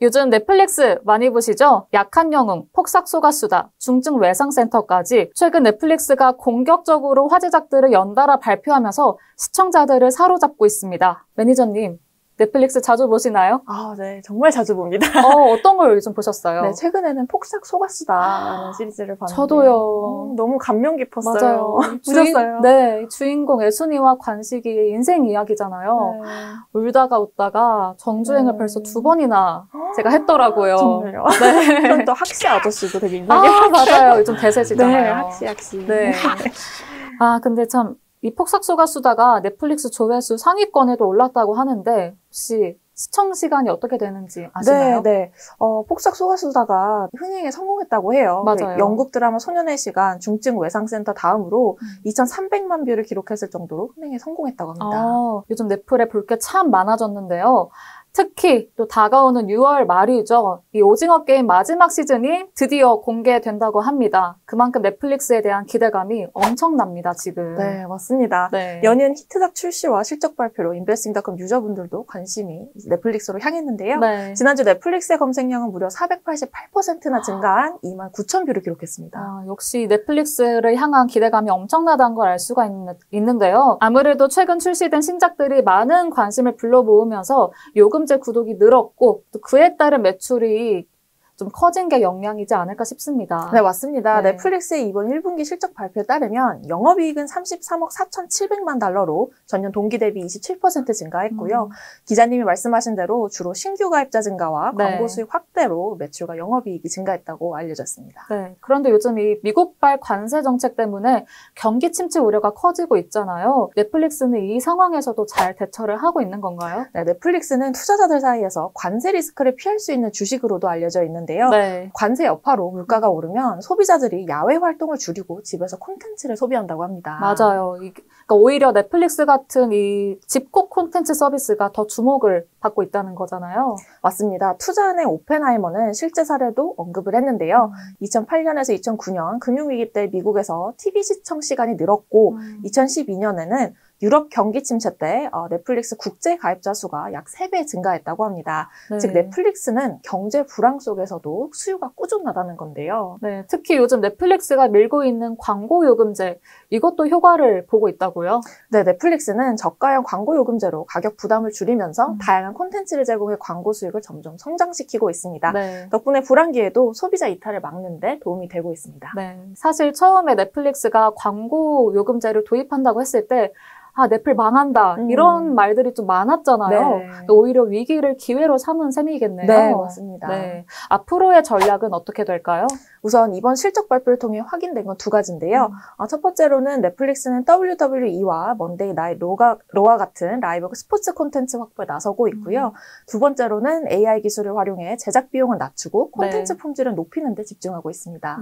요즘 넷플릭스 많이 보시죠? 약한 영웅, 폭삭 소가수다, 중증 외상센터까지 최근 넷플릭스가 공격적으로 화제작들을 연달아 발표하면서 시청자들을 사로잡고 있습니다. 매니저님, 넷플릭스 자주 보시나요? 아, 네. 정말 자주 봅니다. 어떤 걸 요즘 보셨어요? 네, 최근에는 폭삭 소가수다라는 시리즈를 봤는데 저도요. 너무 감명 깊었어요. 맞아요. 보셨어요? 네, 주인공 애순이와 관식이 인생 이야기잖아요. 네. 울다가 웃다가 정주행을 벌써 2번이나 제가 했더라고요. 정말요? 네. 그럼 또 학시 아저씨도 되게 인상이 맞아요. 요즘 대세지잖아요. 네, 학시. 네. 근데 참, 이 폭삭 소가수다가 넷플릭스 조회수 상위권에도 올랐다고 하는데, 혹시 시청 시간이 어떻게 되는지 아시나요? 네. 폭삭 소가수다가 흥행에 성공했다고 해요. 맞아요. 영국 드라마 소년의 시간 중증 외상센터 다음으로 2,300만 뷰를 기록했을 정도로 흥행에 성공했다고 합니다. 요즘 넷플에 볼 게 참 많아졌는데요. 특히 또 다가오는 6월 말이죠. 이 오징어 게임 마지막 시즌이 드디어 공개된다고 합니다. 그만큼 넷플릭스에 대한 기대감이 엄청납니다, 지금. 네, 맞습니다. 네. 연이은 히트작 출시와 실적 발표로 인베스팅닷컴 유저분들도 관심이 넷플릭스로 향했는데요. 네. 지난주 넷플릭스의 검색량은 무려 488%나 증가한 29,000뷰를 기록했습니다. 역시 넷플릭스를 향한 기대감이 엄청나다는 걸 알 수가 있는데요. 아무래도 최근 출시된 신작들이 많은 관심을 불러 모으면서 요금제 구독이 늘었고 또 그에 따른 매출이 좀 커진 게 영향이지 않을까 싶습니다. 네, 맞습니다. 네. 넷플릭스의 이번 1분기 실적 발표에 따르면 영업이익은 33억 4,700만 달러로 전년 동기 대비 27% 증가했고요. 기자님이 말씀하신 대로 주로 신규 가입자 증가와 네. 광고 수익 확대로 매출과 영업이익이 증가했다고 알려졌습니다. 네. 그런데 요즘 이 미국발 관세 정책 때문에 경기 침체 우려가 커지고 있잖아요. 넷플릭스는 이 상황에서도 잘 대처를 하고 있는 건가요? 네, 넷플릭스는 투자자들 사이에서 관세 리스크를 피할 수 있는 주식으로도 알려져 있는데요. 네. 관세 여파로 물가가 오르면 소비자들이 야외 활동을 줄이고 집에서 콘텐츠를 소비한다고 합니다. 맞아요. 그러니까 오히려 넷플릭스 같은 이 집콕 콘텐츠 서비스가 더 주목을 받고 있다는 거잖아요. 맞습니다. 투자은행 오펜하이머는 실제 사례도 언급을 했는데요. 2008년에서 2009년 금융위기 때 미국에서 TV 시청 시간이 늘었고 2012년에는 유럽 경기 침체 때 넷플릭스 국제 가입자 수가 약 3배 증가했다고 합니다. 네. 즉 넷플릭스는 경제 불황 속에서도 수요가 꾸준하다는 건데요. 네, 특히 요즘 넷플릭스가 밀고 있는 광고 요금제 이것도 효과를 보고 있다고요? 네, 넷플릭스는 저가형 광고 요금제로 가격 부담을 줄이면서 다양한 콘텐츠를 제공해 광고 수익을 점점 성장시키고 있습니다. 네. 덕분에 불황기에도 소비자 이탈을 막는 데 도움이 되고 있습니다. 네, 사실 처음에 넷플릭스가 광고 요금제를 도입한다고 했을 때 넷플 망한다. 이런 말들이 좀 많았잖아요. 네. 오히려 위기를 기회로 삼은 셈이겠네요. 네, 맞습니다. 네. 앞으로의 전략은 어떻게 될까요? 우선 이번 실적 발표를 통해 확인된 건 2가지인데요. 첫 번째로는 넷플릭스는 WWE와 먼데이 나잇 로와 같은 라이브 스포츠 콘텐츠 확보에 나서고 있고요. 두 번째로는 AI 기술을 활용해 제작 비용을 낮추고 콘텐츠 품질을 높이는 데 집중하고 있습니다.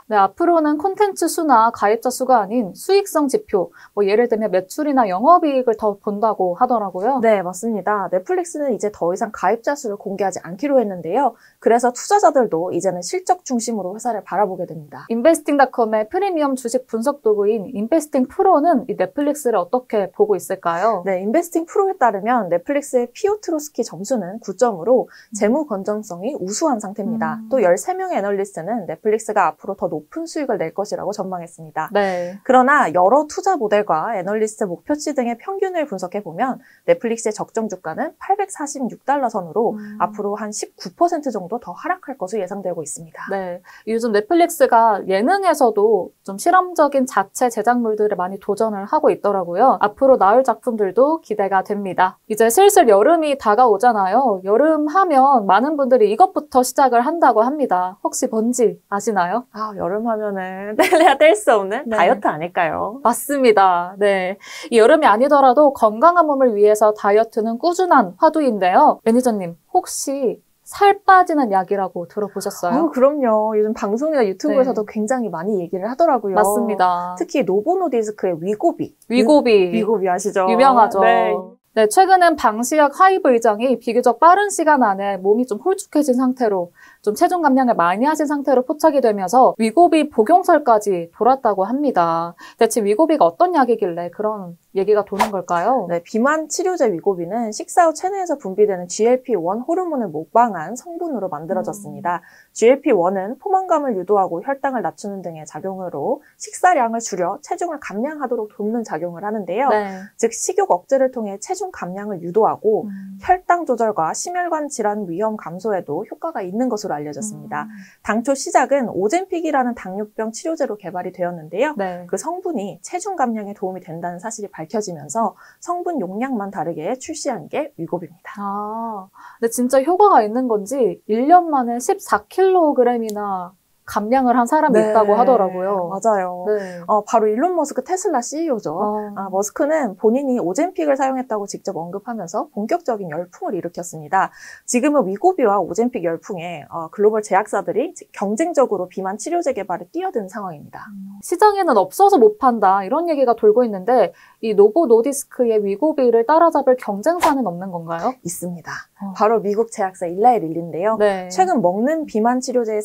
네, 앞으로는 콘텐츠 수나 가입자 수가 아닌 수익성 지표, 예를 들면 매출이나 영업이익을 더 본다고 하더라고요. 네, 맞습니다. 넷플릭스는 이제 더 이상 가입자 수를 공개하지 않기로 했는데요. 그래서 투자자들도 이제는 실적 중심으로 회사를 바라보게 됩니다. 인베스팅닷컴의 프리미엄 주식 분석 도구인 인베스팅 프로는 이 넷플릭스를 어떻게 보고 있을까요? 네, 인베스팅 프로에 따르면 넷플릭스의 피오트로스키 점수는 9점으로 재무 건전성이 우수한 상태입니다. 또 13명의 애널리스트는 넷플릭스가 앞으로 더 높은 수익을 낼 것이라고 전망했습니다. 네. 그러나 여러 투자 모델과 애널리스트 목표치 등의 평균을 분석해보면 넷플릭스의 적정 주가는 846달러 선으로 앞으로 한 19% 정도 더 하락할 것으로 예상되고 있습니다. 네. 요즘 넷플릭스가 예능에서도 좀 실험적인 자체 제작물들을 많이 도전을 하고 있더라고요. 앞으로 나올 작품들도 기대가 됩니다. 이제 슬슬 여름이 다가오잖아요. 여름 하면 많은 분들이 이것부터 시작을 한다고 합니다. 혹시 뭔지 아시나요? 여름 하면은 뗄래야 뗄 수 없는 다이어트 아닐까요? 맞습니다. 네. 이 여름이 아니더라도 건강한 몸을 위해서 다이어트는 꾸준한 화두인데요. 매니저님, 혹시 살 빠지는 약이라고 들어보셨어요? 그럼요. 요즘 방송이나 유튜브에서도 굉장히 많이 얘기를 하더라고요. 맞습니다. 특히 노보노디스크의 위고비. 위고비. 위고비 아시죠? 유명하죠. 네. 네, 최근엔 방시혁 하이브 의장이 비교적 빠른 시간 안에 몸이 좀 홀쭉해진 상태로 좀 체중 감량을 많이 하신 상태로 포착이 되면서 위고비 복용설까지 돌았다고 합니다. 대체 위고비가 어떤 약이길래 그런 얘기가 도는 걸까요? 네, 비만 치료제 위고비는 식사 후 체내에서 분비되는 GLP-1 호르몬을 모방한 성분으로 만들어졌습니다. GLP-1은 포만감을 유도하고 혈당을 낮추는 등의 작용으로 식사량을 줄여 체중을 감량하도록 돕는 작용을 하는데요. 네. 즉 식욕 억제를 통해 체중 감량을 유도하고 혈당 조절과 심혈관 질환 위험 감소에도 효과가 있는 것으로 알려졌습니다. 당초 시작은 오젬픽이라는 당뇨병 치료제로 개발이 되었는데요. 네. 그 성분이 체중 감량에 도움이 된다는 사실이 밝혀지면서 성분 용량만 다르게 출시한 게 위고비입니다. 아, 근데 진짜 효과가 있는 건지 1년 만에 14kg이나 감량을 한 사람이 있다고 하더라고요. 맞아요. 네. 바로 일론 머스크 테슬라 CEO죠. 머스크는 본인이 오젬픽을 사용했다고 직접 언급하면서 본격적인 열풍을 일으켰습니다. 지금은 위고비와 오젬픽 열풍에 글로벌 제약사들이 경쟁적으로 비만 치료제 개발에 뛰어든 상황입니다. 시장에는 없어서 못 판다 이런 얘기가 돌고 있는데 이 노보 노디스크의 위고비를 따라잡을 경쟁사는 없는 건가요? 있습니다. 바로 미국 제약사 일라이 릴리인데요. 네. 최근 먹는 비만 치료제의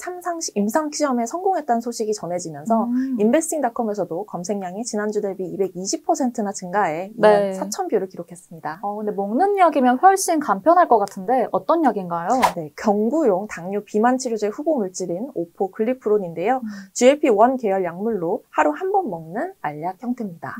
임상 시험에 성공했다는 소식이 전해지면서 인베스팅닷컴에서도 검색량이 지난주 대비 220%나 증가해 2만 4천 뷰를 기록했습니다. 근데 먹는 약이면 훨씬 간편할 것 같은데 어떤 약인가요? 네, 경구용 당뇨 비만 치료제 후보 물질인 오포글리프론인데요. GLP-1 계열 약물로 하루 한 번 먹는 알약 형태입니다.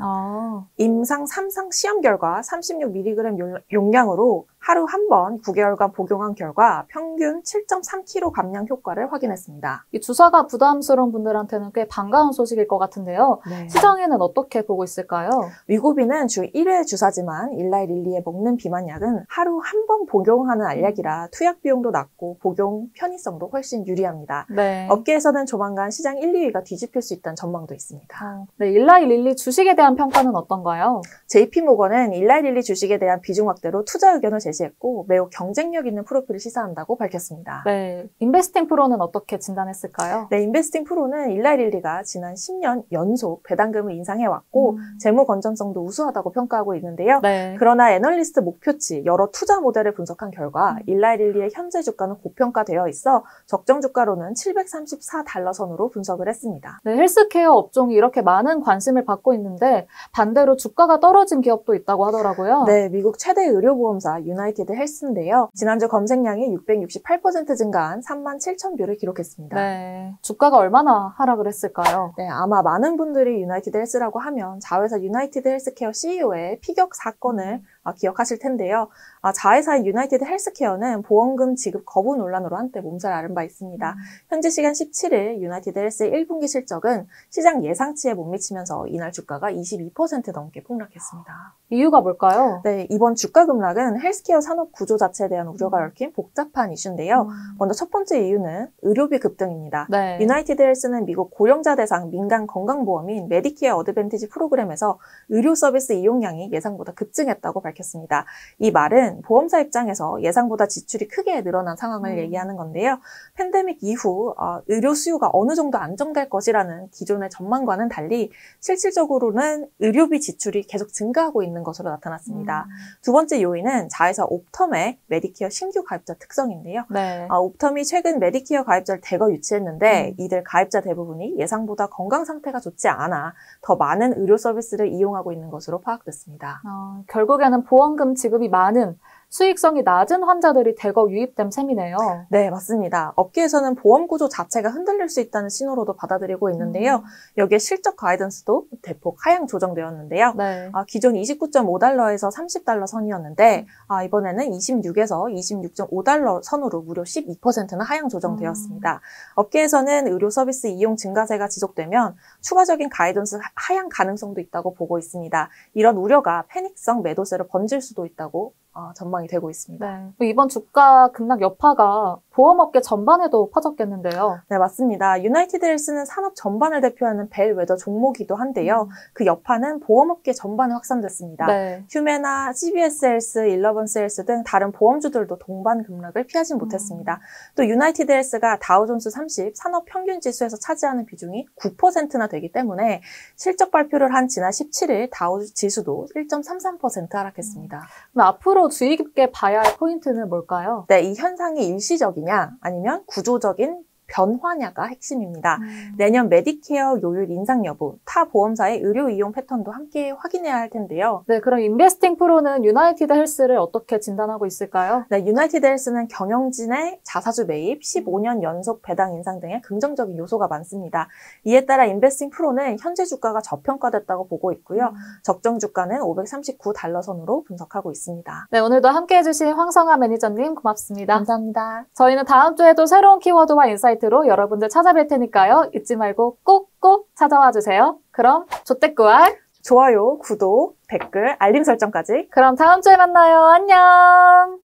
임상 3상 시험 결과 36mg 용량으로 하루 한 번 9개월간 복용한 결과 평균 7.3kg 감량 효과를 확인했습니다. 이 주사가 부담스러운 분들한테는 꽤 반가운 소식일 것 같은데요. 네. 시장에는 어떻게 보고 있을까요? 위고비는 주 1회 주사지만 일라이 릴리의 먹는 비만약은 하루 한 번 복용하는 알약이라 투약 비용도 낮고 복용 편의성도 훨씬 유리합니다. 네. 업계에서는 조만간 시장 1, 2위가 뒤집힐 수 있다는 전망도 있습니다. 네, 일라이 릴리 주식에 대한 평가는 어떤가요? JP모건은 일라이 릴리 주식에 대한 비중 확대로 투자 의견을 제시했고 매우 경쟁력 있는 프로필을 시사한다고 밝혔습니다. 네, 인베스팅 프로는 어떻게 진단했을까요? 네, 인베스팅 프로는 일라이 릴리가 지난 10년 연속 배당금을 인상해왔고 재무 건전성도 우수하다고 평가하고 있는데요. 네. 그러나 애널리스트 목표치, 여러 투자 모델을 분석한 결과 일라이 릴리의 현재 주가는 고평가되어 있어 적정 주가로는 734달러 선으로 분석을 했습니다. 네, 헬스케어 업종이 이렇게 많은 관심을 받고 있는데 반대로 주가가 떨어진 기업도 있다고 하더라고요. 네, 미국 최대 의료보험사 유나이티드 헬스인데요. 지난주 검색량이 668% 증가한 37,000뷰를 기록했습니다. 네, 주가가 얼마나 하락을 했을까요? 네, 아마 많은 분들이 유나이티드 헬스라고 하면 자회사 유나이티드 헬스케어 CEO의 피격 사건을 기억하실 텐데요. 자회사인 유나이티드 헬스케어는 보험금 지급 거부 논란으로 한때 몸살 앓은 바 있습니다. 현지 시간 17일 유나이티드 헬스의 1분기 실적은 시장 예상치에 못 미치면서 이날 주가가 22% 넘게 폭락했습니다. 이유가 뭘까요? 네, 이번 주가 급락은 헬스케어 산업 구조 자체에 대한 우려가 얽힌 복잡한 이슈인데요. 먼저 첫 번째 이유는 의료비 급등입니다. 네. 유나이티드 헬스는 미국 고령자 대상 민간 건강보험인 메디케어 어드밴티지 프로그램에서 의료 서비스 이용량이 예상보다 급증했다고 밝혔습니다. 이 말은 보험사 입장에서 예상보다 지출이 크게 늘어난 상황을 얘기하는 건데요. 팬데믹 이후 의료 수요가 어느 정도 안정될 것이라는 기존의 전망과는 달리 실질적으로는 의료비 지출이 계속 증가하고 있는 것으로 나타났습니다. 두 번째 요인은 자회사 옵텀의 메디케어 신규 가입자 특성인데요. 네. 옵텀이 최근 메디케어 가입자를 대거 유치했는데 이들 가입자 대부분이 예상보다 건강 상태가 좋지 않아 더 많은 의료 서비스를 이용하고 있는 것으로 파악됐습니다. 결국에는 보험금 지급이 많은 수익성이 낮은 환자들이 대거 유입된 셈이네요. 네, 맞습니다. 업계에서는 보험 구조 자체가 흔들릴 수 있다는 신호로도 받아들이고 있는데요. 여기에 실적 가이던스도 대폭 하향 조정되었는데요. 네. 기존 29.5달러에서 30달러 선이었는데 이번에는 26에서 26.5달러 선으로 무려 12%나 하향 조정되었습니다. 업계에서는 의료 서비스 이용 증가세가 지속되면 추가적인 가이던스 하향 가능성도 있다고 보고 있습니다. 이런 우려가 패닉성 매도세로 번질 수도 있다고 전망이 되고 있습니다. 네. 이번 주가 급락 여파가 보험업계 전반에도 퍼졌겠는데요. 네, 맞습니다. 유나이티드 헬스는 산업 전반을 대표하는 벨웨더 종목이기도 한데요. 그 여파는 보험업계 전반에 확산됐습니다. 네. 휴메나, CBS 헬스, 일러번스 헬스 등 다른 보험주들도 동반 급락을 피하진 못했습니다. 또 유나이티드 헬스가 다우존스 30 산업 평균 지수에서 차지하는 비중이 9%나 되기 때문에 실적 발표를 한 지난 17일 다우 지수도 1.33% 하락했습니다. 그럼 앞으로 주의 깊게 봐야 할 포인트는 뭘까요? 네, 이 현상이 일시적이냐 아니면 구조적인 변화냐가 핵심입니다. 내년 메디케어 요율 인상 여부, 타 보험사의 의료 이용 패턴도 함께 확인해야 할 텐데요. 네, 그럼 인베스팅 프로는 유나이티드 헬스를 어떻게 진단하고 있을까요? 네, 유나이티드 헬스는 경영진의 자사주 매입, 15년 연속 배당 인상 등의 긍정적인 요소가 많습니다. 이에 따라 인베스팅 프로는 현재 주가가 저평가됐다고 보고 있고요. 적정 주가는 539달러 선으로 분석하고 있습니다. 네, 오늘도 함께해 주신 황성아 매니저님 고맙습니다. 감사합니다. 저희는 다음 주에도 새로운 키워드와 인사이트로 여러분들 찾아뵐 테니까요. 잊지 말고 꼭꼭 찾아와 주세요. 그럼 조떼꾸알 좋아요, 구독, 댓글, 알림 설정까지. 그럼 다음 주에 만나요. 안녕.